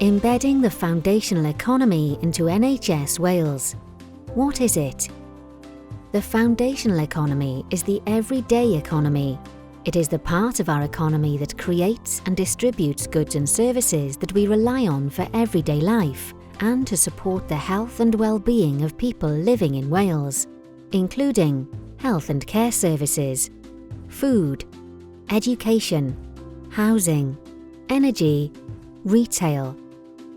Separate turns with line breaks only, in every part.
Embedding the foundational economy into NHS Wales. What is it? The foundational economy is the everyday economy. It is the part of our economy that creates and distributes goods and services that we rely on for everyday life and to support the health and well-being of people living in Wales, including health and care services, food, education, housing, energy, retail.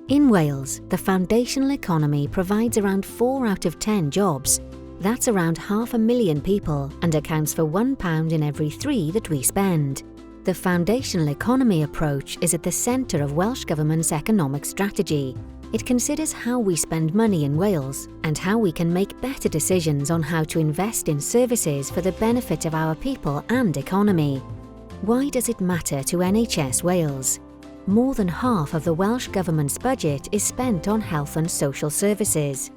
In Wales, the foundational economy provides around 4 out of 10 jobs. That's around 500,000 people and accounts for £1 in every 3 that we spend. The foundational economy approach is at the centre of Welsh Government's economic strategy. It considers how we spend money in Wales and how we can make better decisions on how to invest in services for the benefit of our people and economy. Why does it matter to NHS Wales? More than half of the Welsh Government's budget is spent on health and social services.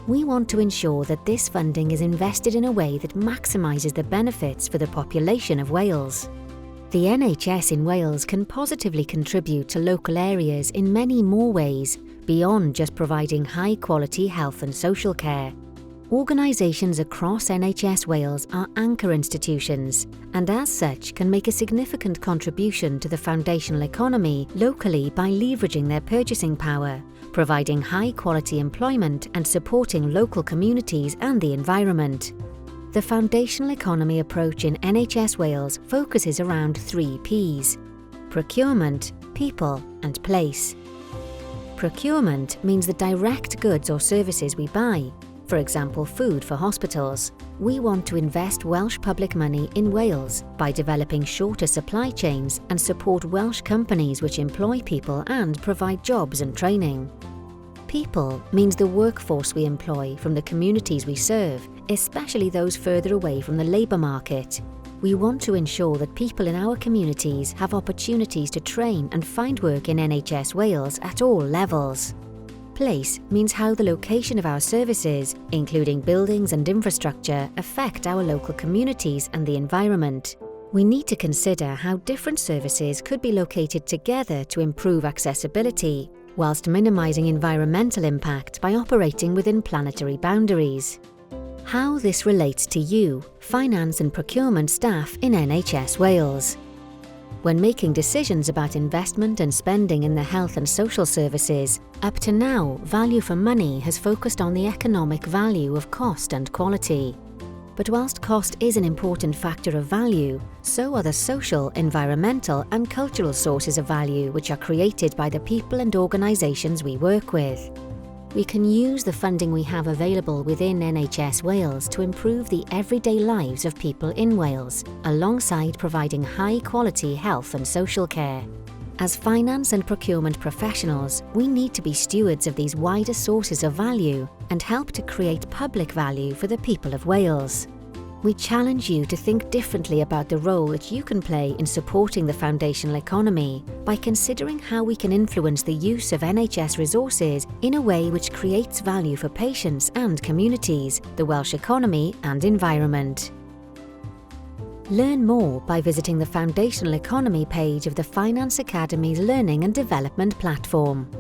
We want to ensure that this funding is invested in a way that maximises the benefits for the population of Wales. The NHS in Wales can positively contribute to local areas in many more ways, beyond just providing high-quality health and social care. Organisations across NHS Wales are anchor institutions and as such can make a significant contribution to the foundational economy locally by leveraging their purchasing power, providing high-quality employment and supporting local communities and the environment. The foundational economy approach in NHS Wales focuses around 3 Ps: procurement, people and place. Procurement means the direct goods or services we buy. For example, food for hospitals. We want to invest Welsh public money in Wales by developing shorter supply chains and support Welsh companies which employ people and provide jobs and training. People means the workforce we employ from the communities we serve, especially those further away from the labour market. We want to ensure that people in our communities have opportunities to train and find work in NHS Wales at all levels. Place means how the location of our services, including buildings and infrastructure, affect our local communities and the environment. We need to consider how different services could be located together to improve accessibility, whilst minimising environmental impact by operating within planetary boundaries. How this relates to you, finance and procurement staff in NHS Wales. When making decisions about investment and spending in the health and social services, up to now, value for money has focused on the economic value of cost and quality. But whilst cost is an important factor of value, so are the social, environmental and cultural sources of value which are created by the people and organisations we work with. We can use the funding we have available within NHS Wales to improve the everyday lives of people in Wales, alongside providing high-quality health and social care. As finance and procurement professionals, we need to be stewards of these wider sources of value and help to create public value for the people of Wales. We challenge you to think differently about the role that you can play in supporting the foundational economy by considering how we can influence the use of NHS resources in a way which creates value for patients and communities, the Welsh economy and environment. Learn more by visiting the Foundational Economy page of the Finance Academy's Learning and Development platform.